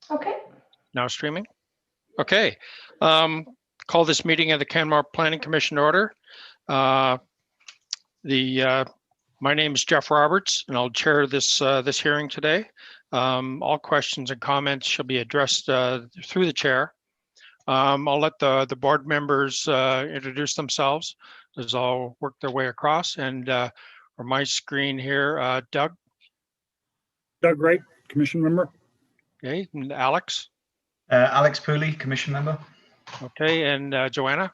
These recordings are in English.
Okay. Now streaming. Okay. Call this meeting of the Canmore Planning Commission order. My name is Jeff Roberts, and I'll chair this hearing today. All questions and comments shall be addressed through the chair. I'll let the board members introduce themselves as I'll work their way across. And for my screen here, Doug. Doug Wright, Commission member. Okay, and Alex. Alex Pooley, Commission member. Okay, and Joanna.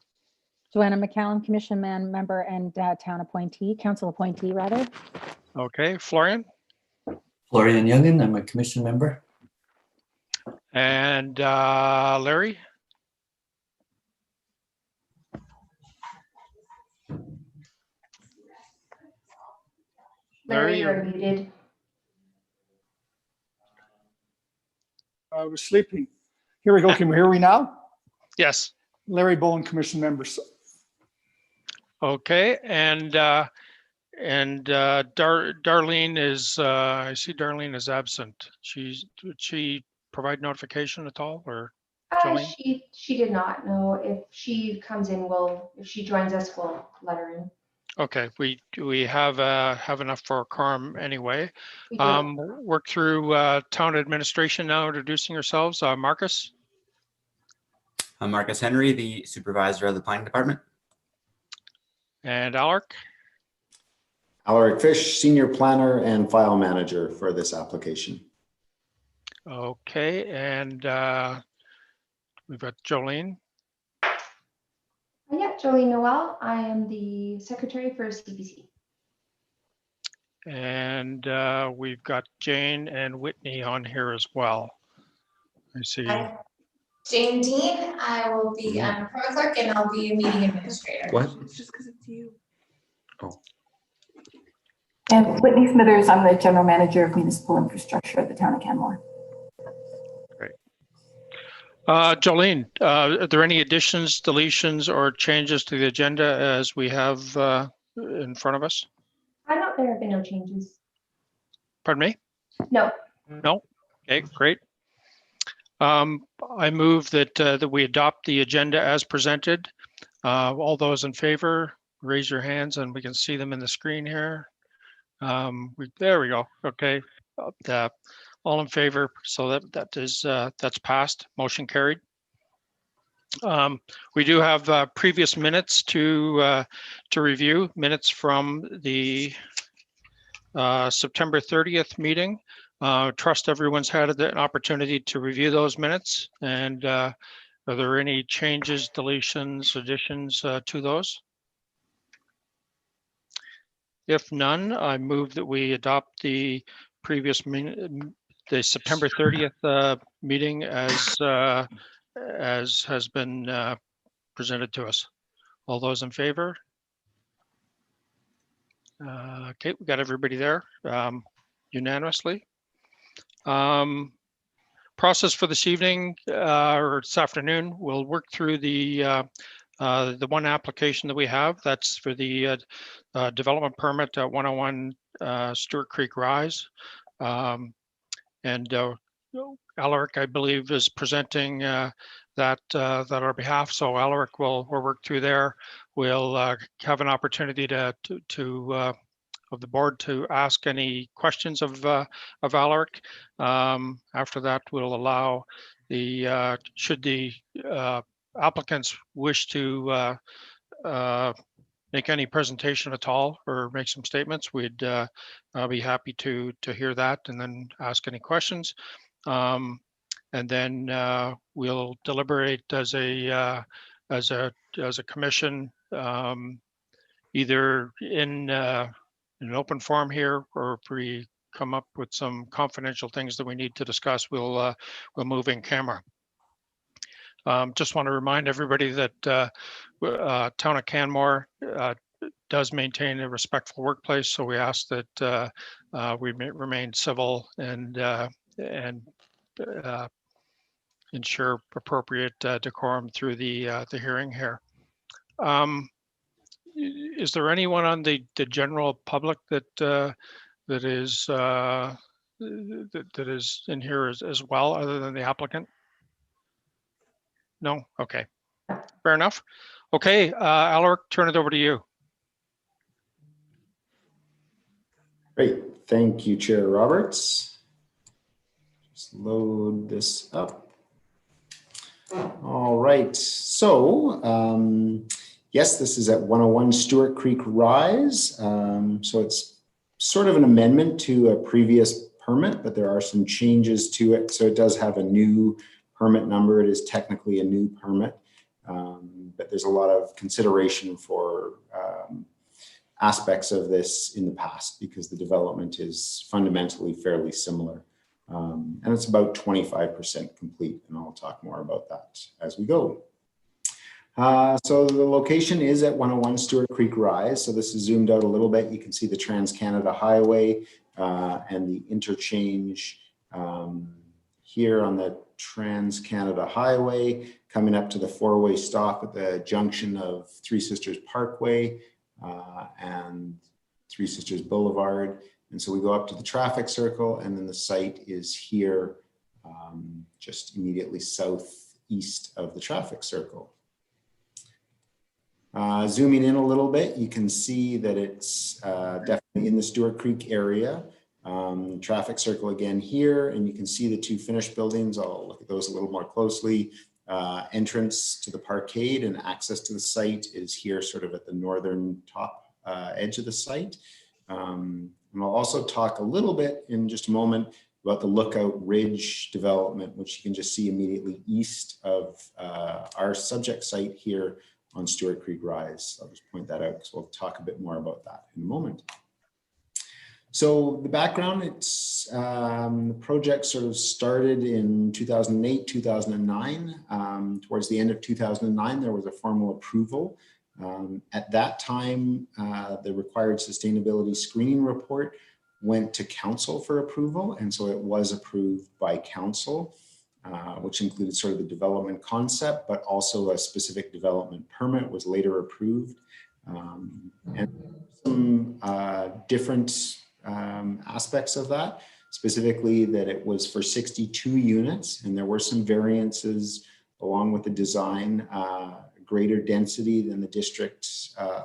Joanna McCallum, Commission member and town appointee, council appointee rather. Okay, Florian. Florian Youngin, I'm a commission member. And Larry. Larry, you're muted. I was sleeping. Here we go. Can we hear me now? Yes. Larry Bowen, Commission members. Okay, and Darlene is. I see Darlene is absent. Did she provide notification at all, or? She did not know. If she comes in, if she joins us, we'll let her in. Okay, we have enough for a quorum anyway. We do. Work through town administration now, introducing yourselves. Marcus. I'm Marcus Henry, the supervisor of the planning department. And Alaric. Alaric Fish, senior planner and file manager for this application. Okay, and we've got Jolene. Yeah, Jolene Noel. I am the secretary for CPC. And we've got Jane and Whitney on here as well. I see. Hi. Jane Dean, I'm a pro clerk and I'll be a meeting administrator. What? It's just because it's you. Oh. And Whitney Smithers, I'm the general manager of municipal infrastructure at the town of Canmore. Great. Jolene, are there any additions, deletions, or changes to the agenda as we have in front of us? I know there have been no changes. Pardon me? No. No? Okay, great. I move that we adopt the agenda as presented. All those in favor, raise your hands and we can see them in the screen here. There we go. Okay. All in favor. So that's passed. Motion carried. We do have previous minutes to review. Minutes from the September 30th meeting. Trust everyone's had an opportunity to review those minutes. And are there any changes, deletions, additions to those? If none, I move that we adopt the previous the September 30th meeting as has been presented to us. All those in favor? Okay, we got everybody there unanimously. Process for this evening or this afternoon, we'll work through the one application that we have. That's for the development permit at 101 Stewart Creek Rise. And Alaric, I believe, is presenting that on our behalf. So Alaric will work through there. We'll have an opportunity of the board to ask any questions of Alaric. After that, we'll allow should the applicants wish to make any presentation at all or make some statements, we'd be happy to hear that and then ask any questions. And then we'll deliberate as a commission, either in an open forum here, or if we come up with some confidential things that we need to discuss, we'll move in camera. Just want to remind everybody that Town of Canmore does maintain a respectful workplace, so we ask that we remain civil and ensure appropriate decorum through the hearing here. Is there anyone on the general public that is that is in here as well, other than the applicant? No? Okay, fair enough. Okay, Alaric, turn it over to you. Great. Thank you, Chair Roberts. Just load this up. All right. So, yes, this is at 101 Stewart Creek Rise. So it's sort of an amendment to a previous permit, but there are some changes to it. So it does have a new permit number. It is technically a new permit, but there's a lot of consideration for aspects of this in the past because the development is fundamentally fairly similar. And it's about 25% complete, and I'll talk more about that as we go. So the location is at 101 Stewart Creek Rise. So this is zoomed out a little bit. You can see the Trans-Canada Highway and the interchange here on the Trans-Canada Highway, coming up to the four-way stop at the junction of Three Sisters Parkway and Three Sisters Boulevard. And so we go up to the traffic circle, and then the site is here just immediately southeast of the traffic circle. Zooming in a little bit, you can see that it's definitely in the Stewart Creek area. Traffic circle again here, and you can see the two finished buildings. I'll look at those a little more closely. Entrance to the parkade and access to the site is here sort of at the northern top edge of the site. And I'll also talk a little bit in just a moment about the Lookout Ridge development, which you can just see immediately east of our subject site here on Stewart Creek Rise. I'll just point that out because we'll talk a bit more about that in a moment. So the background, it's the project sort of started in 2008, 2009. Towards the end of 2009, there was a formal approval. At that time, the required sustainability screening report went to council for approval. And so it was approved by council, which included sort of the development concept, but also a specific development permit was later approved. And some different aspects of that, specifically that it was for 62 units, and there were some variances along with the design, greater density than the district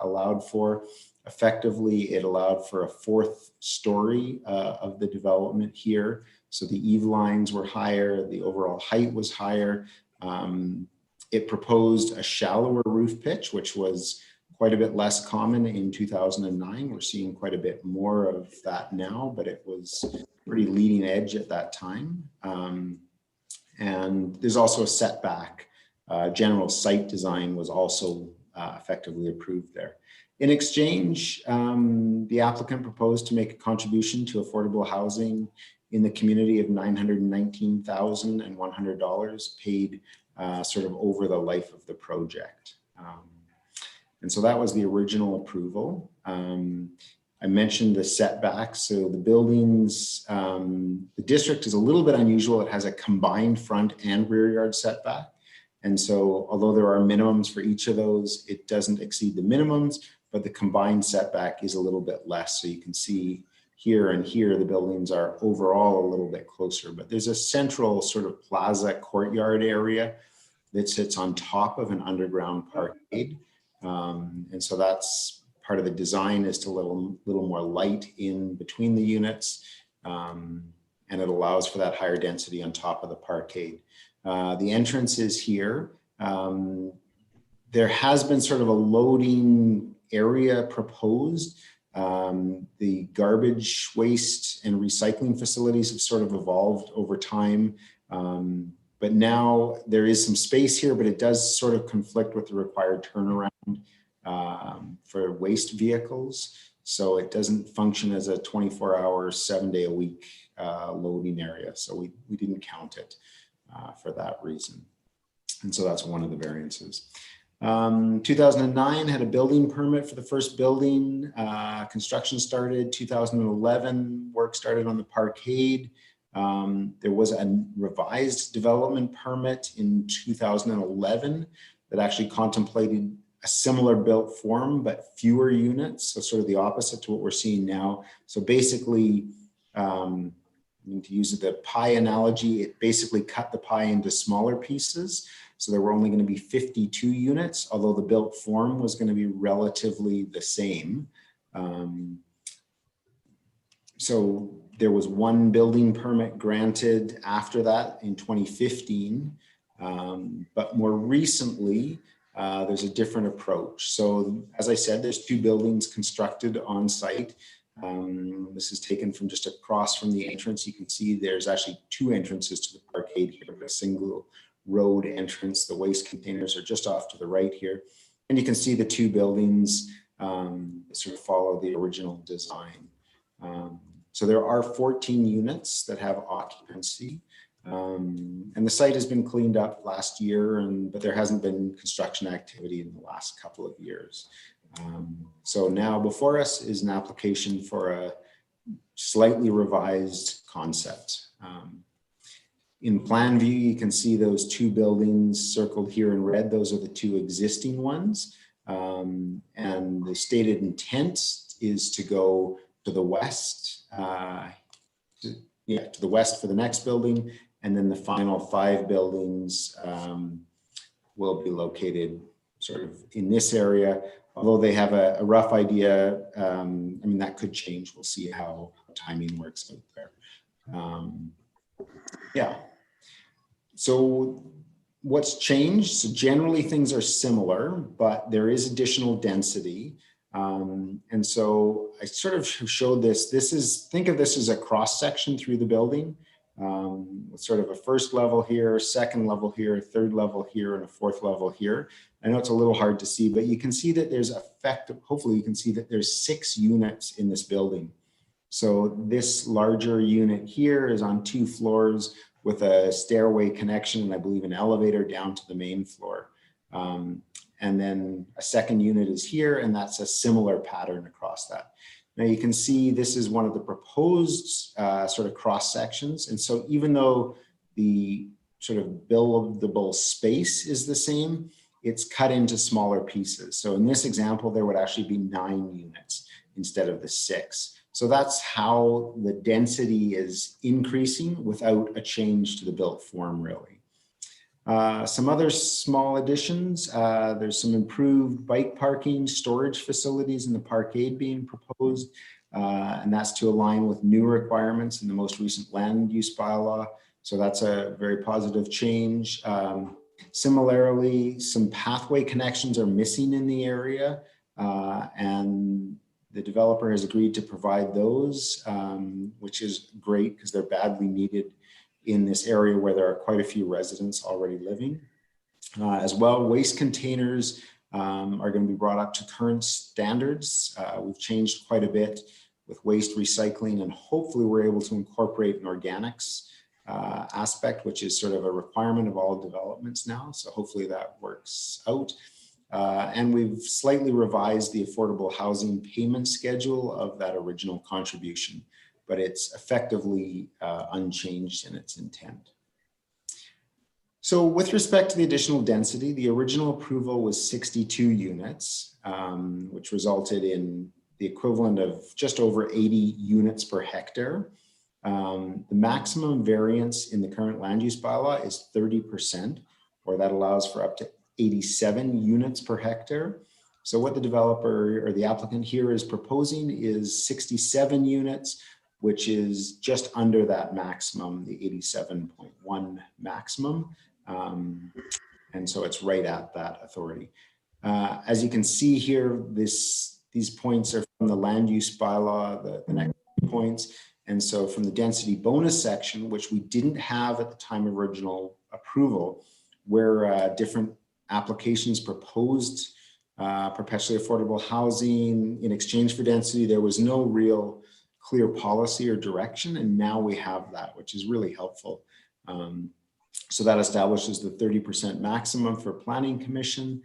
allowed for. Effectively, it allowed for a fourth story of the development here. So the eave lines were higher, the overall height was higher. It proposed a shallower roof pitch, which was quite a bit less common in 2009. We're seeing quite a bit more of that now, but it was pretty leading edge at that time. And there's also a setback. General site design was also effectively approved there. In exchange, the applicant proposed to make a contribution to affordable housing in the community of $919,100 paid sort of over the life of the project. And so that was the original approval. I mentioned the setbacks. So the buildings, the district is a little bit unusual. It has a combined front and rear yard setback. And so although there are minimums for each of those, it doesn't exceed the minimums, but the combined setback is a little bit less. So you can see here and here, the buildings are overall a little bit closer, but there's a central sort of plaza courtyard area that sits on top of an underground parkade. And so that's part of the design, is to little more light in between the units. And it allows for that higher density on top of the parkade. The entrance is here. There has been sort of a loading area proposed. The garbage, waste, and recycling facilities have sort of evolved over time. But now there is some space here, but it does sort of conflict with the required turnaround for waste vehicles. So it doesn't function as a 24-hour, 7-day-a-week loading area. So we didn't count it for that reason. And so that's one of the variances. 2009 had a building permit for the first building. Construction started 2011, work started on the parkade. There was a revised development permit in 2011 that actually contemplated a similar built form, but fewer units. So sort of the opposite to what we're seeing now. So basically, to use the pie analogy, it basically cut the pie into smaller pieces. So there were only going to be 52 units, although the built form was going to be relatively the same. So there was one building permit granted after that in 2015. But more recently, there's a different approach. So as I said, there's 2 buildings constructed on site. This is taken from just across from the entrance. You can see there's actually 2 entrances to the parkade here, a single road entrance. The waste containers are just off to the right here. And you can see the 2 buildings sort of follow the original design. So there are 14 units that have occupancy. And the site has been cleaned up last year, but there hasn't been construction activity in the last couple of years. So now before us is an application for a slightly revised concept. In plan view, you can see those 2 buildings circled here in red. Those are the 2 existing ones. And the stated intent is to go to the west, to the west for the next building. And then the final 5 buildings will be located sort of in this area. Although they have a rough idea, I mean, that could change. We'll see how timing works out there. Yeah. So what's changed? So generally things are similar, but there is additional density. And so I sort of showed this. Think of this as a cross section through the building. With sort of a first level here, second level here, third level here, and a 4th level here. I know it's a little hard to see, but you can see that there's hopefully you can see that there's 6 units in this building. So this larger unit here is on 2 floors with a stairway connection, and I believe an elevator down to the main floor. And then a second unit is here, and that's a similar pattern across that. Now you can see this is one of the proposed sort of cross sections. And so even though the sort of buildable space is the same, it's cut into smaller pieces. So in this example, there would actually be 9 units instead of the 6. So that's how the density is increasing without a change to the built form, really. Some other small additions, there's some improved bike parking, storage facilities in the parkade being proposed, and that's to align with new requirements in the most recent land use bylaw. So that's a very positive change. Similarly, some pathway connections are missing in the area, and the developer has agreed to provide those, which is great because they're badly needed in this area where there are quite a few residents already living. As well, waste containers are going to be brought up to current standards. We've changed quite a bit with waste recycling, and hopefully we're able to incorporate an organics aspect, which is sort of a requirement of all developments now. So hopefully that works out. And we've slightly revised the affordable housing payment schedule of that original contribution, but it's effectively unchanged in its intent. So with respect to the additional density, the original approval was 62 units, which resulted in the equivalent of just over 80 units per hectare. The maximum variance in the current land use bylaw is 30%, or that allows for up to 87 units per hectare. So what the developer or the applicant here is proposing is 67 units, which is just under that maximum, the 87.1 maximum. And so it's right at that authority. As you can see here, these points are from the land use bylaw, the next points. And so from the density bonus section, which we didn't have at the time of original approval, where different applications proposed perpetually affordable housing in exchange for density, there was no real clear policy or direction. And now we have that, which is really helpful. So that establishes the 30% maximum for planning commission.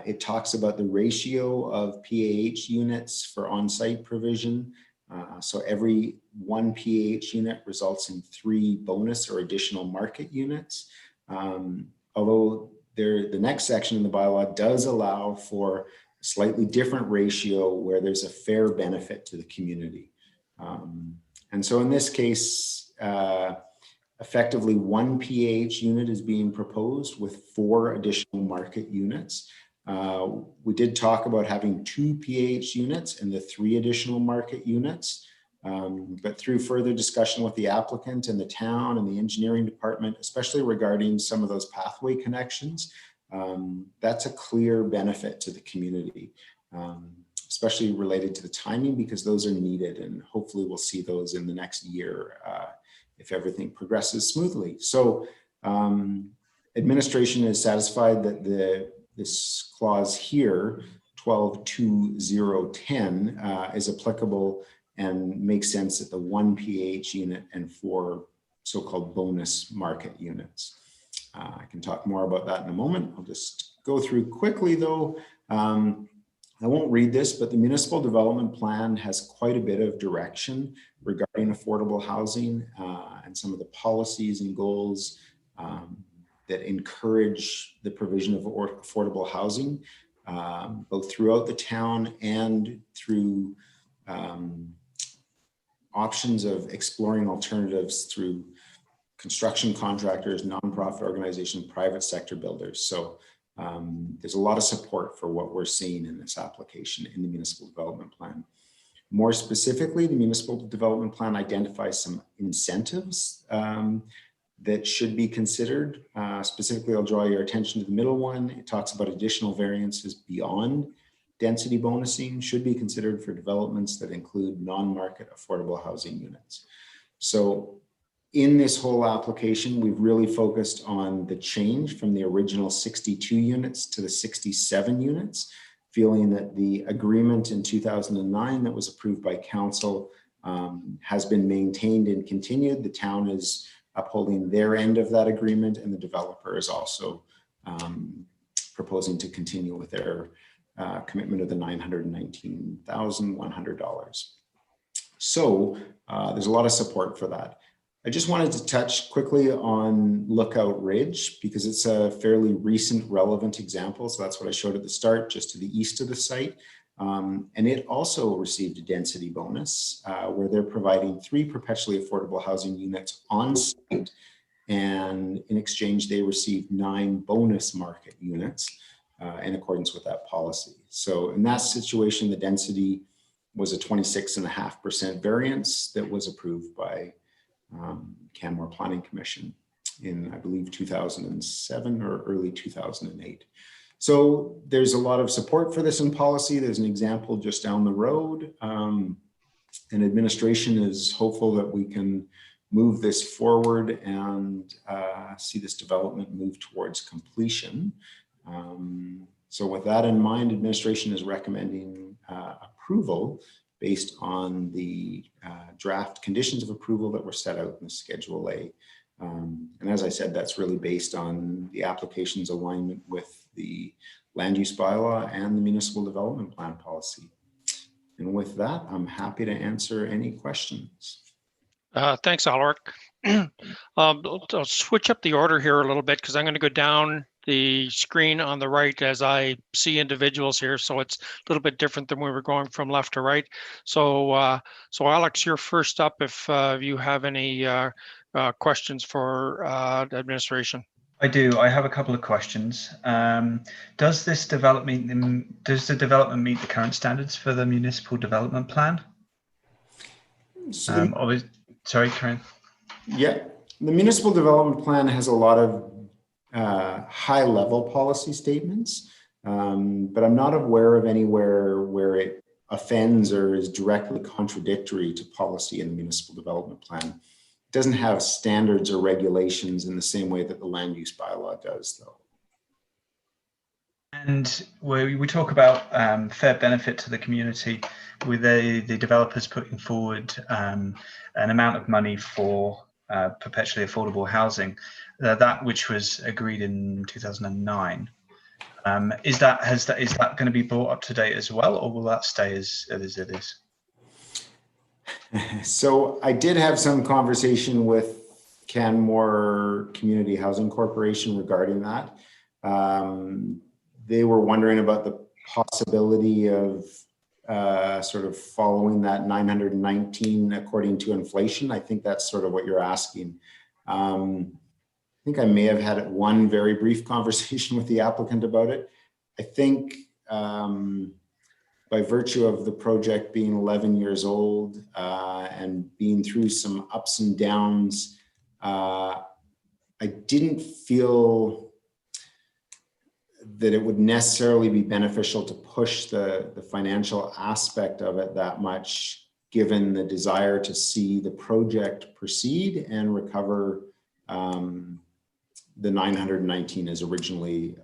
It talks about the ratio of PAH units for on-site provision. So every 1 PAH unit results in 3 bonus or additional market units. Although the next section in the bylaw does allow for a slightly different ratio where there's a fair benefit to the community. And so in this case, effectively 1 PAH unit is being proposed with 4 additional market units. We did talk about having 2 PAH units and the 3 additional market units. But through further discussion with the applicant and the town and the engineering department, especially regarding some of those pathway connections, that's a clear benefit to the community, especially related to the timing, because those are needed, and hopefully we'll see those in the next year if everything progresses smoothly. So administration is satisfied that this clause here, 12.2010, is applicable and makes sense at the 1 PAH unit and 4 so-called bonus market units. I can talk more about that in a moment. I'll just go through quickly though. I won't read this, but the municipal development plan has quite a bit of direction regarding affordable housing and some of the policies and goals that encourage the provision of affordable housing, both throughout the town and through options of exploring alternatives through construction contractors, nonprofit organizations, private sector builders. So there's a lot of support for what we're seeing in this application in the municipal development plan. More specifically, the municipal development plan identifies some incentives that should be considered. Specifically, I'll draw your attention to the middle one. It talks about additional variances beyond density bonusing should be considered for developments that include non-market affordable housing units. So in this whole application, we've really focused on the change from the original 62 units to the 67 units, feeling that the agreement in 2009 that was approved by council has been maintained and continued. The town is upholding their end of that agreement, and the developer is also proposing to continue with their commitment of the $919,100. So there's a lot of support for that. I just wanted to touch quickly on Lookout Ridge because it's a fairly recent relevant example. So that's what I showed at the start, just to the east of the site. And it also received a density bonus where they're providing 3 perpetually affordable housing units on site. And in exchange, they received 9 bonus market units in accordance with that policy. So in that situation, the density was a 26.5% variance that was approved by Canmore Planning Commission in, I believe, 2007 or early 2008. So there's a lot of support for this in policy. There's an example just down the road. And administration is hopeful that we can move this forward and see this development move towards completion. So with that in mind, administration is recommending approval based on the draft conditions of approval that were set out in the Schedule A. And as I said, that's really based on the application's alignment with the land use bylaw and the municipal development plan policy. And with that, I'm happy to answer any questions. Thanks, Alaric. I'll switch up the order here a little bit because I'm going to go down the screen on the right as I see individuals here. So it's a little bit different than we were going from left to right. So, so Alex, you're first up if you have any questions for administration. I do. I have a couple of questions. Does the development meet the current standards for the municipal development plan? So sorry, Karen. Yeah, the municipal development plan has a lot of high-level policy statements, but I'm not aware of anywhere where it offends or is directly contradictory to policy in the municipal development plan. It doesn't have standards or regulations in the same way that the land use bylaw does, though. And we talk about fair benefit to the community with the developers putting forward an amount of money for perpetually affordable housing, that which was agreed in 2009. Is that going to be brought up to date as well, or will that stay as it is? So I did have some conversation with Canmore Community Housing Corporation regarding that. They were wondering about the possibility of sort of following that 919 according to inflation. I think that's sort of what you're asking. I think I may have had one very brief conversation with the applicant about it. I think by virtue of the project being 11 years old and being through some ups and downs, I didn't feel that it would necessarily be beneficial to push the financial aspect of it that much, given the desire to see the project proceed and recover the 919 as originally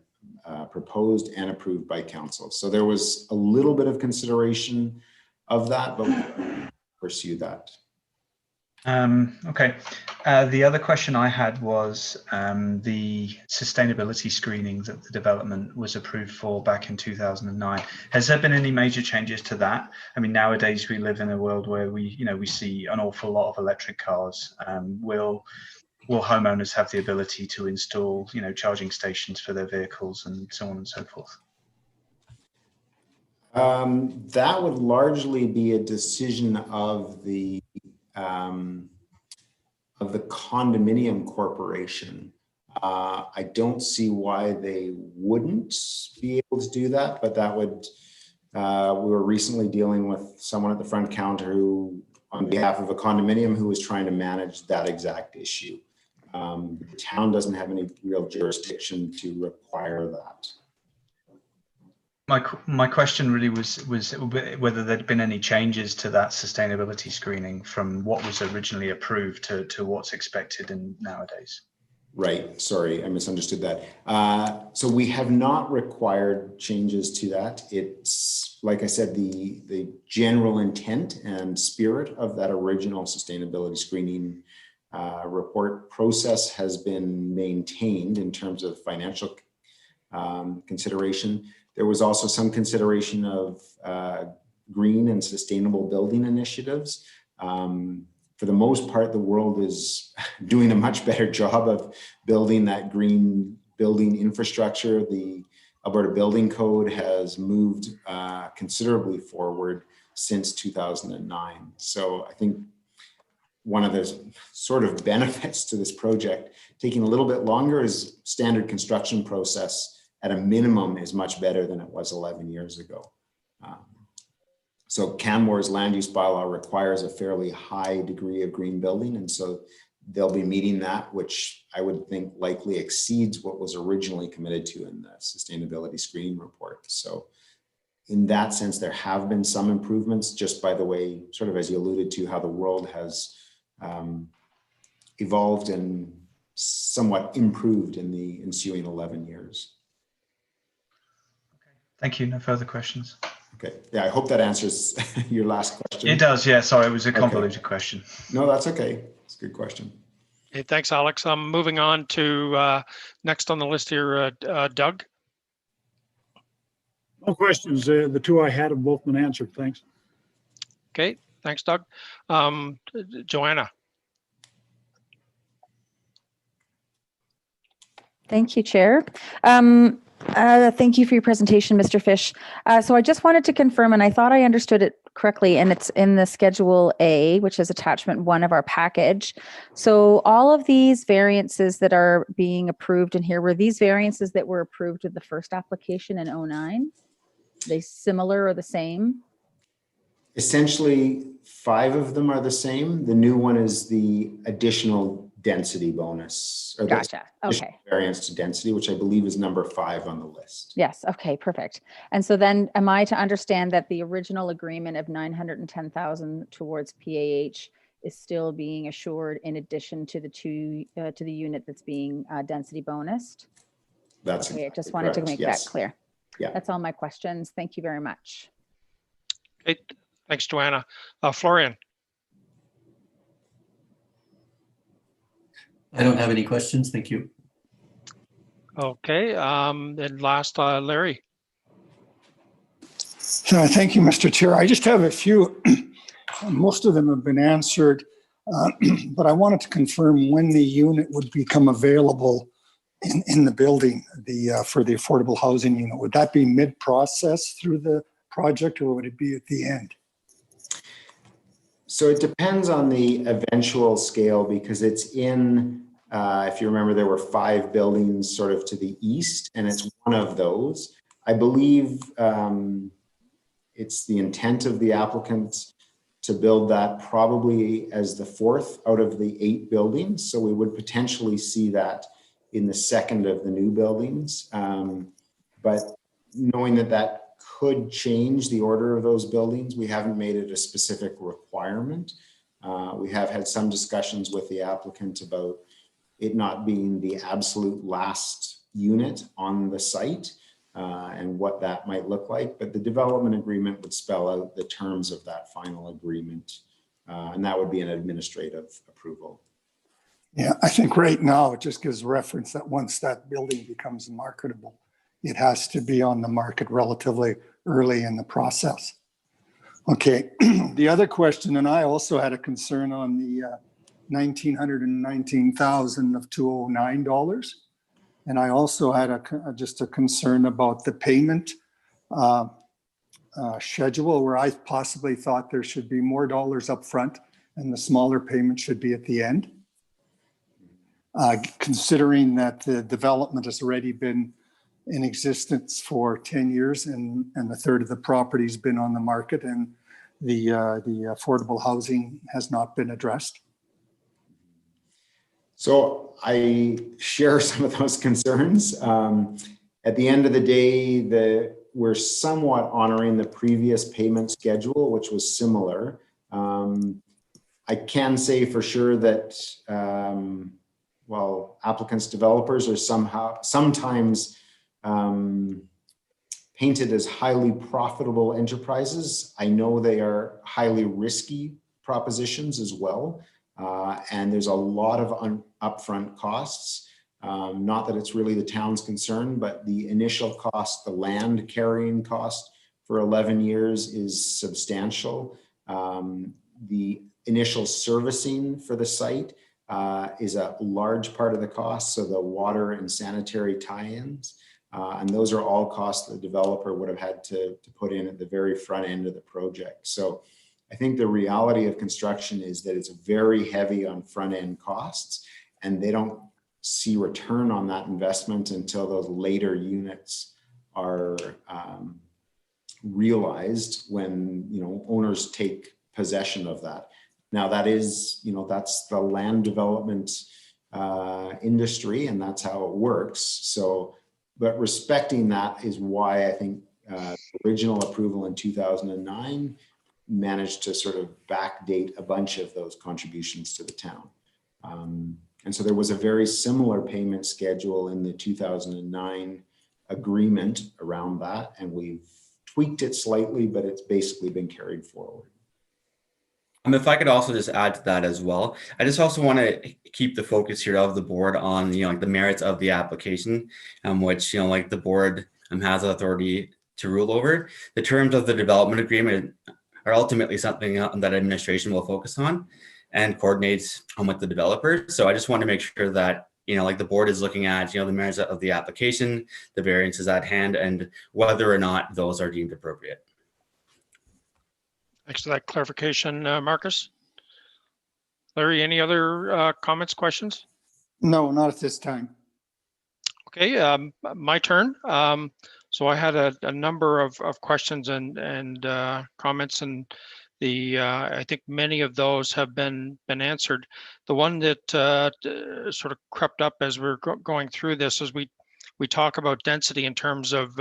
proposed and approved by council. So there was a little bit of consideration of that, but we'll pursue that. Okay. The other question I had was the sustainability screening that the development was approved for back in 2009. Has there been any major changes to that? I mean, nowadays we live in a world where we see an awful lot of electric cars. Will homeowners have the ability to install, charging stations for their vehicles and so on and so forth? That would largely be a decision of the condominium corporation. I don't see why they wouldn't be able to do that, but that would, we were recently dealing with someone at the front counter who, on behalf of a condominium, who was trying to manage that exact issue. The town doesn't have any real jurisdiction to require that. My question really was whether there'd been any changes to that sustainability screening from what was originally approved to what's expected nowadays. Right. Sorry, I misunderstood that. So we have not required changes to that. It's, like I said, the general intent and spirit of that original sustainability screening report process has been maintained in terms of financial consideration. There was also some consideration of green and sustainable building initiatives. For the most part, the world is doing a much better job of building that green building infrastructure. The Alberta Building Code has moved considerably forward since 2009. So I think one of the sort of benefits to this project taking a little bit longer is standard construction process at a minimum is much better than it was 11 years ago. So Canmore's land use bylaw requires a fairly high degree of green building. And so they'll be meeting that, which I would think likely exceeds what was originally committed to in the sustainability screening report. So in that sense, there have been some improvements, just by the way, sort of as you alluded to, how the world has evolved and somewhat improved in the ensuing 11 years. Thank you. No further questions. Okay. Yeah, I hope that answers your last question. It does. Yeah. Sorry, it was a convoluted question. No, that's okay. It's a good question. Hey, thanks, Alex. I'm moving on to next on the list here, Doug. No questions. The two I had have both been answered. Thanks. Okay. Thanks, Doug. Joanna. Thank you, Chair. Thank you for your presentation, Mr. Fish. So I just wanted to confirm, and I thought I understood it correctly, and it's in the Schedule A, which is attachment 1 of our package. So all of these variances that are being approved in here, were these variances that were approved with the first application in 2009? Are they similar or the same? Essentially, 5 of them are the same. The new one is the additional density bonus, or Gotcha. Okay. variance to density, which I believe is number 5 on the list. Yes. Okay. Perfect. And so then, am I to understand that the original agreement of 910,000 towards PAH is still being assured in addition to the to the unit that's being density bonused? That's okay. Exactly I just wanted correct. to make Yes. that clear. Yeah. That's all my questions. Thank you very much. Okay. Thanks, Joanna. Florian. I don't have any questions. Thank you. Okay. And last, Larry. Thank you, Mr. Chair. I just have a few. Most of them have been answered, but I wanted to confirm when the unit would become available in the building, for the affordable housing unit. Would that be mid-process through the project, or would it be at the end? So it depends on the eventual scale, because it's in, if you remember, there were 5 buildings sort of to the east, and it's one of those. I believe it's the intent of the applicant to build that probably as the 4th out of the 8 buildings. So we would potentially see that in the 2nd of the new buildings. But knowing that that could change the order of those buildings, we haven't made it a specific requirement. We have had some discussions with the applicant about it not being the absolute last unit on the site, and what that might look like. But the development agreement would spell out the terms of that final agreement, and that would be an administrative approval. Yeah, I think right now it just gives reference that once that building becomes marketable, it has to be on the market relatively early in the process. Okay, the other question, and I also had a concern on the $1,919,000 of $209. And I also had just a concern about the payment schedule, where I possibly thought there should be more dollars up front and the smaller payment should be at the end. Considering that the development has already been in existence for 10 years and a third of the property's been on the market, and the affordable housing has not been addressed. So I share some of those concerns. At the end of the day, we're somewhat honoring the previous payment schedule, which was similar. I can say for sure that, well, applicants, developers are sometimes painted as highly profitable enterprises. I know they are highly risky propositions as well. And there's a lot of upfront costs. Not that it's really the town's concern, but the initial cost, the land carrying cost for 11 years is substantial. The initial servicing for the site is a large part of the cost. So the water and sanitary tie-ins, and those are all costs the developer would have had to put in at the very front end of the project. So I think the reality of construction is that it's very heavy on front end costs, and they don't see return on that investment until those later units are realized when, you know, owners take possession of that. Now that is, you know, that's the land development industry, and that's how it works. So, but respecting that is why I think original approval in 2009 managed to sort of backdate a bunch of those contributions to the town. And so there was a very similar payment schedule in the 2009 agreement around that, and we've tweaked it slightly, but it's basically been carried forward. If I could also just add to that as well, I just also want to keep the focus here of the board on, you know, like the merits of the application, which, you know, like the board has authority to rule over. The terms of the development agreement are ultimately something that administration will focus on and coordinates with the developer. So I just want to make sure that, you know, like the board is looking at, you know, the merits of the application, the variances at hand, and whether or not those are deemed appropriate. Thanks for that clarification, Marcus. Larry, any other comments, questions? No, not at this time. Okay, my turn. So I had a number of questions and comments, and I think many of those have been answered. The one that sort of crept up as we're going through this is we talk about density in terms of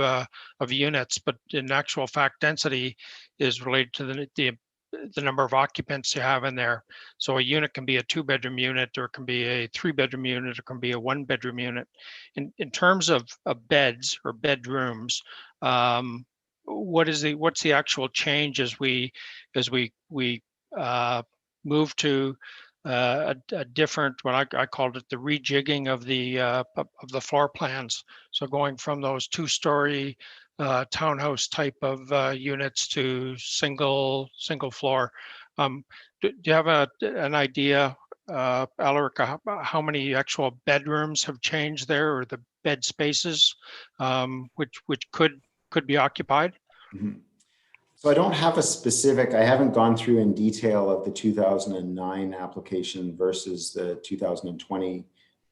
units, but in actual fact, density is related to the number of occupants you have in there. So a unit can be a 2-bedroom unit, or it can be a 3-bedroom unit, or it can be a 1-bedroom unit. In terms of beds or bedrooms, what's the actual change as we move to a different, what I called it, the rejigging of the floor plans. So going from those 2-story townhouse type of units to single floor. Do you have an idea, Alaric, how many actual bedrooms have changed there, or the bed spaces which could be occupied? Mm-hmm. So I don't have a specific, I haven't gone through in detail of the 2009 application versus the 2020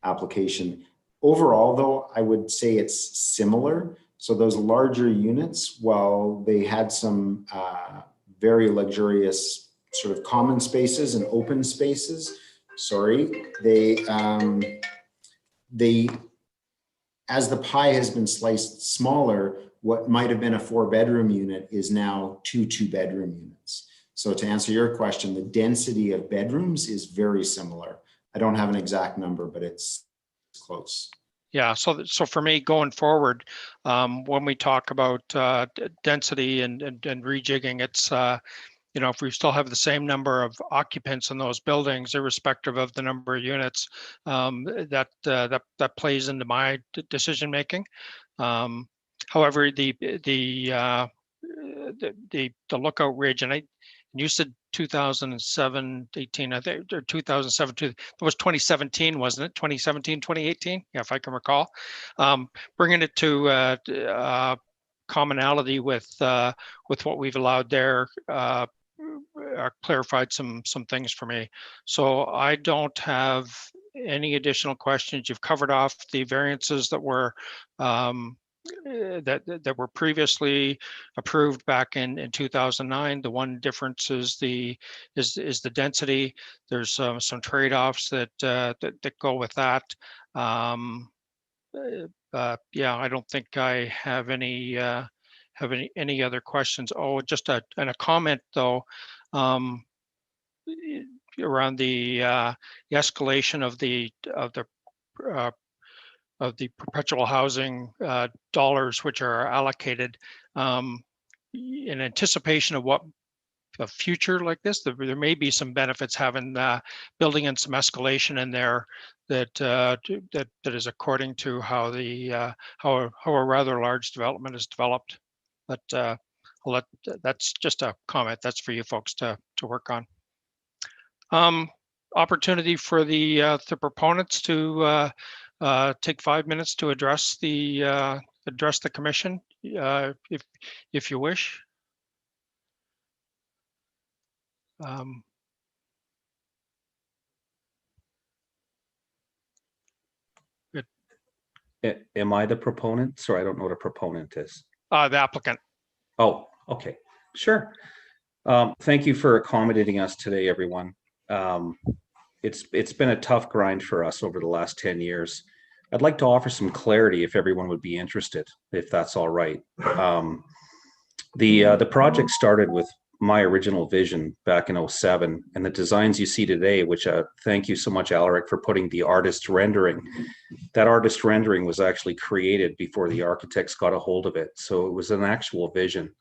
application. Overall, though, I would say it's similar. So those larger units, while they had some very luxurious sort of common spaces and open spaces, they, as the pie has been sliced smaller, what might have been a 4-bedroom unit is now 2 2-bedroom units. So to answer your question, the density of bedrooms is very similar. I don't have an exact number, but it's close. Yeah, so for me going forward, when we talk about density and rejigging, it's you know, if we still have the same number of occupants in those buildings, irrespective of the number of units, that plays into my decision making. However, the Lookout Ridge, and you said 2007, 18, I think, or 2007, it was 2017, wasn't it? 2017, 2018, yeah, if I can recall. Bringing it to commonality with what we've allowed there, clarified some things for me. So I don't have any additional questions. You've covered off the variances that were that were previously approved back in 2009. The one difference is the density. There's some trade-offs that go with that. Yeah, I don't think I have any other questions. Oh, just a comment though, around the escalation of the perpetual housing dollars which are allocated, in anticipation of what a future like this, there may be some benefits having building in some escalation in there that is according to how how a rather large development is developed. But that's just a comment. That's for you folks to work on. Opportunity for the proponents to take 5 minutes to address the commission, if you wish. Am I the proponent? Sorry, I don't know what a proponent is. The applicant. Oh, okay, sure. Thank you for accommodating us today, everyone. It's been a tough grind for us over the last 10 years. I'd like to offer some clarity if everyone would be interested, if that's all right. The project started with my original vision back in 2007, and the designs you see today, which thank you so much, Alaric, for putting the artist rendering. That artist rendering was actually created before the architects got a hold of it. So it was an actual vision.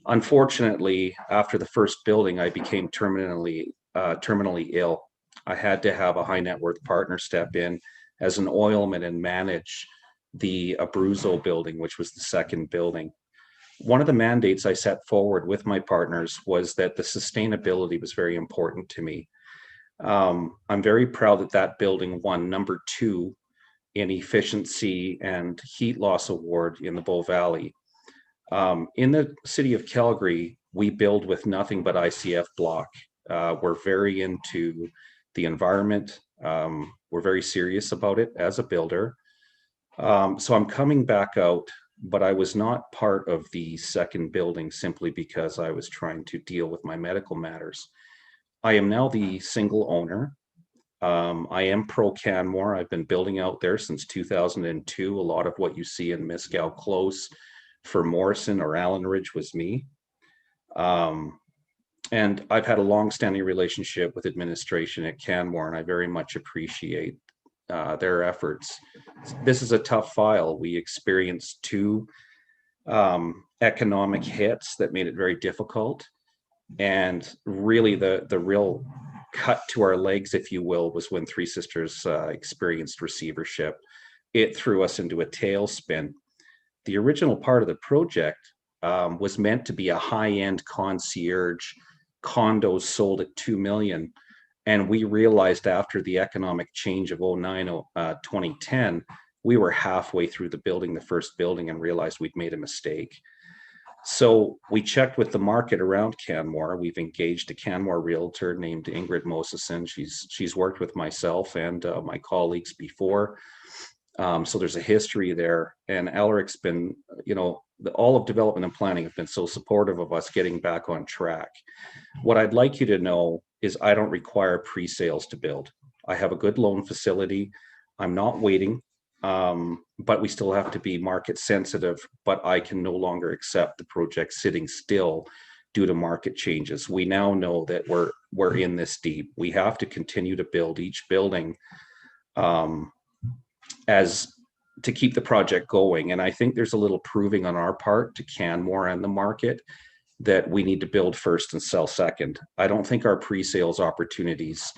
Unfortunately, after the first building, I became terminally ill. I had to have a high net worth partner step in as an oilman and manage the Abruzzo building, which was the second building. One of the mandates I set forward with my partners was that the sustainability was very important to me. I'm very proud that that building won number 2 in efficiency and heat loss award in the Bow Valley. In the city of Calgary, we build with nothing but ICF block. We're very into the environment. We're very serious about it as a builder. So I'm coming back out, but I was not part of the second building simply because I was trying to deal with my medical matters. I am now the single owner. I am pro Canmore. I've been building out there since 2002. A lot of what you see in Mescal Close for Morrison or Allen Ridge was me. And I've had a long-standing relationship with administration at Canmore, and I very much appreciate their efforts. This is a tough file. We experienced 2 economic hits that made it very difficult. And really the real cut to our legs, if you will, was when Three Sisters experienced receivership. It threw us into a tailspin. The original part of the project was meant to be a high-end concierge condos sold at $2 million. And we realized after the economic change of 2010, we were halfway through the first building, and realized we'd made a mistake. So we checked with the market around Canmore. We've engaged a Canmore realtor named Ingrid Mosesen. She's worked with myself and my colleagues before. So there's a history there. And Alaric's been, all of development and planning have been so supportive of us getting back on track. What I'd like you to know is I don't require pre-sales to build. I have a good loan facility. I'm not waiting. But we still have to be market sensitive, but I can no longer accept the project sitting still due to market changes. We now know that we're in this deep. We have to continue to build each building as to keep the project going. And I think there's a little proving on our part to Canmore and the market that we need to build first and sell second. I don't think our pre-sales opportunities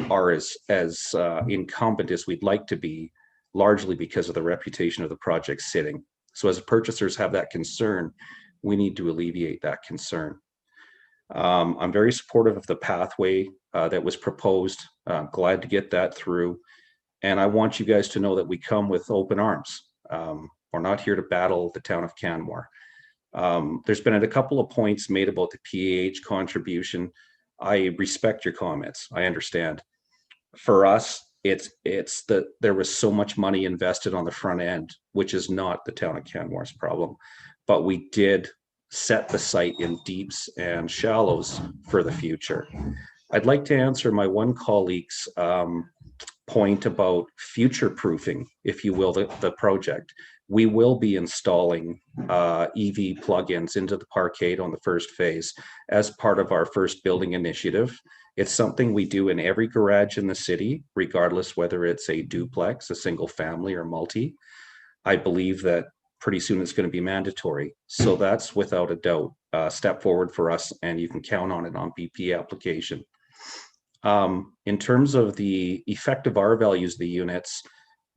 are as incumbent as we'd like to be, largely because of the reputation of the project sitting. So as purchasers have that concern, we need to alleviate that concern. I'm very supportive of the pathway that was proposed. I'm glad to get that through. And I want you guys to know that we come with open arms. We're not here to battle the town of Canmore. There's been a couple of points made about the PAH contribution. I respect your comments. I understand. For us, it's that there was so much money invested on the front end, which is not the town of Canmore's problem, but we did set the site in deeps and shallows for the future. I'd like to answer my one colleague's point about future proofing, if you will, the project. We will be installing EV plugins into the parkade on the first phase as part of our first building initiative. It's something we do in every garage in the city, regardless whether it's a duplex, a single family, or multi. I believe that pretty soon it's going to be mandatory. So that's without a doubt a step forward for us, and you can count on it on BP application. In terms of the effective R values of the units,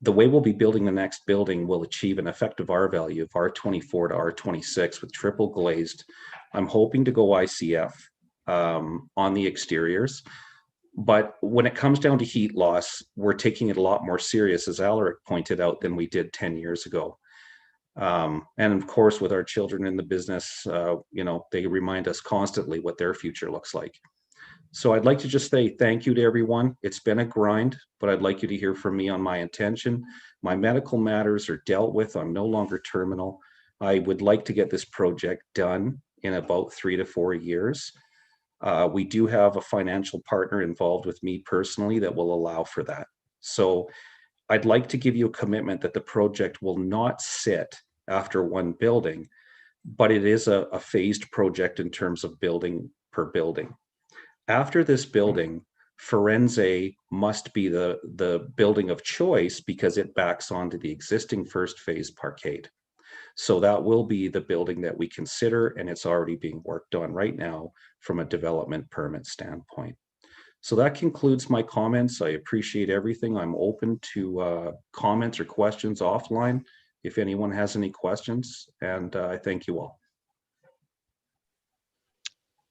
the way we'll be building the next building will achieve an effective R value of R24 to R26 with triple glazed. I'm hoping to go ICF on the exteriors. But when it comes down to heat loss, we're taking it a lot more serious, as Alaric pointed out, than we did 10 years ago. And of course, with our children in the business, they remind us constantly what their future looks like. So I'd like to just say thank you to everyone. It's been a grind, but I'd like you to hear from me on my intention. My medical matters are dealt with. I'm no longer terminal. I would like to get this project done in about 3 to 4 years. We do have a financial partner involved with me personally that will allow for that. So I'd like to give you a commitment that the project will not sit after one building, but it is a phased project in terms of building per building. After this building, Firenze must be the building of choice because it backs onto the existing first phase parkade. So that will be the building that we consider, and it's already being worked on right now from a development permit standpoint. So that concludes my comments. I appreciate everything. I'm open to comments or questions offline if anyone has any questions, and I thank you all.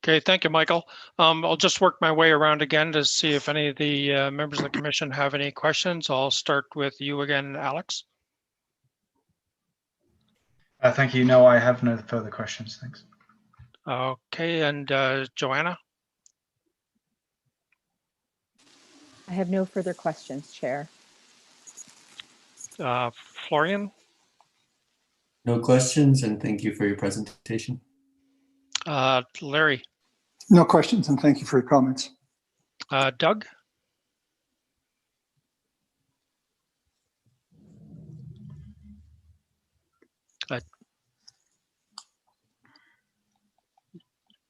Okay, thank you, Michael. I'll just work my way around again to see if any of the members of the commission have any questions. I'll start with you again, Alex. Thank you. No, I have no further questions. Thanks. Okay, and Joanna? I have no further questions, Chair. Florian? No questions, and thank you for your presentation. Larry? No questions, and thank you for your comments. Doug?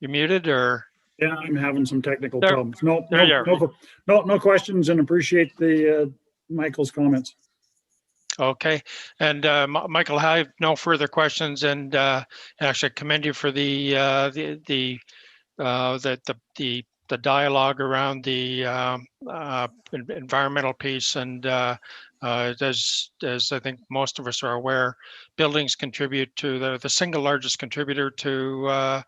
You muted, or? Yeah, I'm having some technical There- problems. No questions, and appreciate the Michael's comments. Okay, and Michael, I have no further questions, and actually commend you for the dialogue around the environmental piece, and as I think most of us are aware, buildings contribute to the single largest contributor to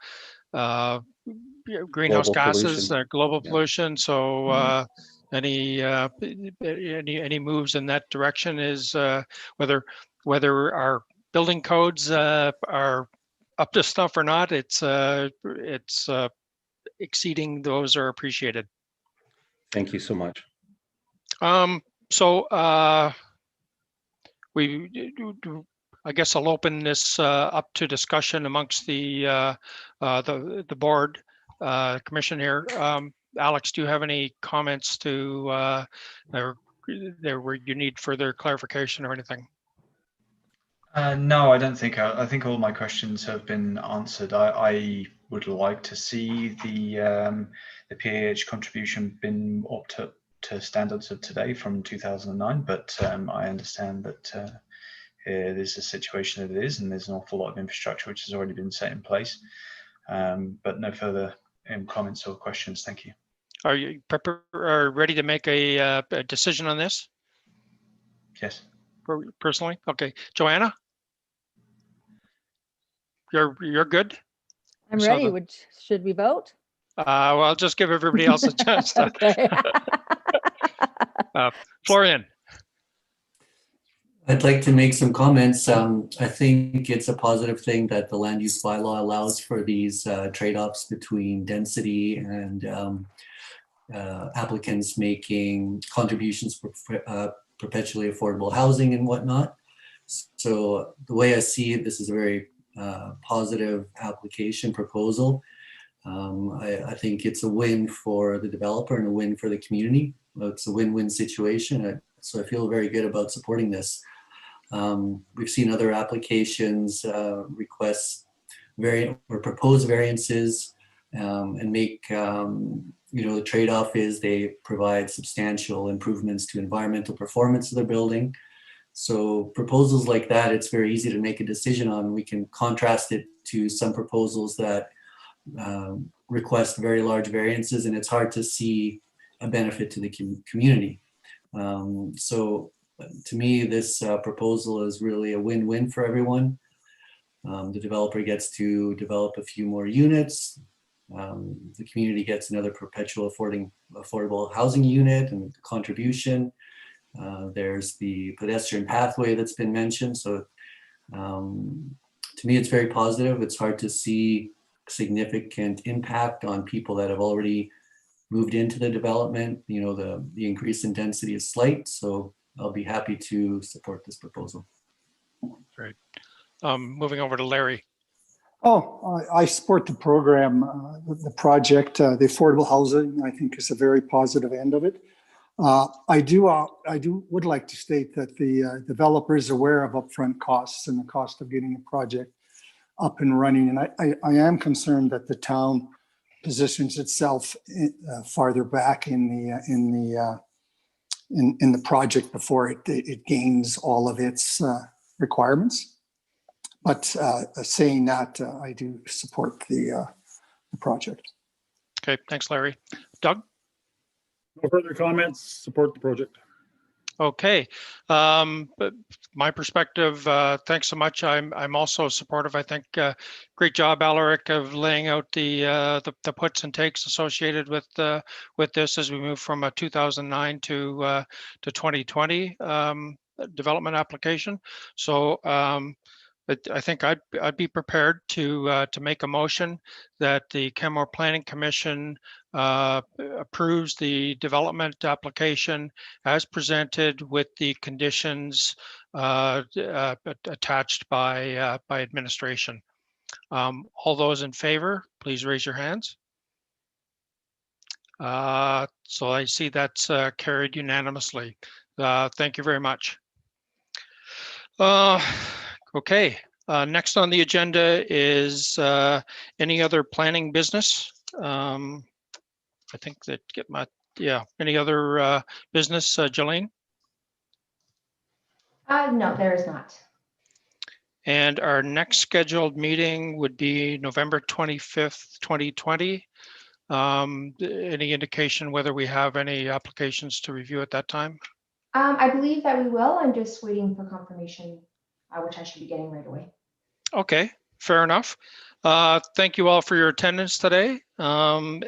greenhouse Global gases, pollution. global Yeah. pollution. So any moves in that direction is whether our building codes are up to snuff or not, it's exceeding those are appreciated. Thank you so much. So I guess I'll open this up to discussion amongst the board commission here. Alex, do you have any comments to there where you need further clarification or anything? No, I don't think. I think all my questions have been answered. I would like to see the PAH contribution been up to standards of today from 2009, but I understand that it is a situation that it is, and there's an awful lot of infrastructure which has already been set in place. But no further comments or questions. Thank you. Are you ready to make a decision on this? Yes. Personally, okay. Joanna, you're good. I'm So ready. Should we vote? Well, I'll just give everybody else a chance. To, Okay. Florian. I'd like to make some comments. I think it's a positive thing that the land use bylaw allows for these trade-offs between density and applicants making contributions for perpetually affordable housing and whatnot. So the way I see it, this is a very positive application proposal. I think it's a win for the developer and a win for the community. It's a win-win situation. So I feel very good about supporting this. We've seen other applications request or propose variances and make, the trade-off is they provide substantial improvements to environmental performance of the building. So proposals like that, it's very easy to make a decision on. We can contrast it to some proposals that request very large variances, and it's hard to see a benefit to the community. So to me, this proposal is really a win-win for everyone. The developer gets to develop a few more units. The community gets another perpetual affordable housing unit and contribution. There's the pedestrian pathway that's been mentioned. So to me, it's very positive. It's hard to see significant impact on people that have already moved into the development. The increase in density is slight. So I'll be happy to support this proposal. Great. Moving over to Larry. Oh, I support the program, the project, the affordable housing. I think is a very positive end of it. I would like to state that the developer is aware of upfront costs and the cost of getting a project up and running. And I am concerned that the town positions itself farther back in the project before it gains all of its requirements. But saying that, I do support the project. Okay, thanks, Larry. Doug? No further comments. Support the project. Okay, but my perspective, thanks so much. I'm also supportive. I think great job, Alaric, of laying out the puts and takes associated with this as we move from a 2009 to 2020 development application. So I think I'd be prepared to make a motion that the Canmore Planning Commission approves the development application as presented with the conditions attached by administration. All those in favor, please raise your hands. So I see that's carried unanimously. Thank you very much. Okay, next on the agenda is any other planning business. I think that any other business, Jolene? No, there is not. And our next scheduled meeting would be November 25th, 2020. Any indication whether we have any applications to review at that time? I believe that we will. I'm just waiting for confirmation, which I should be getting right away. Okay, fair enough. Thank you all for your attendance today. And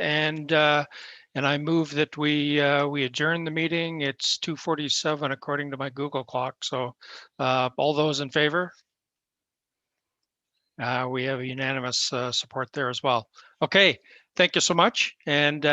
I move that we adjourn the meeting. It's 2:47 according to my Google clock. So all those in favor? We have unanimous support there as well. Okay, thank you so much, and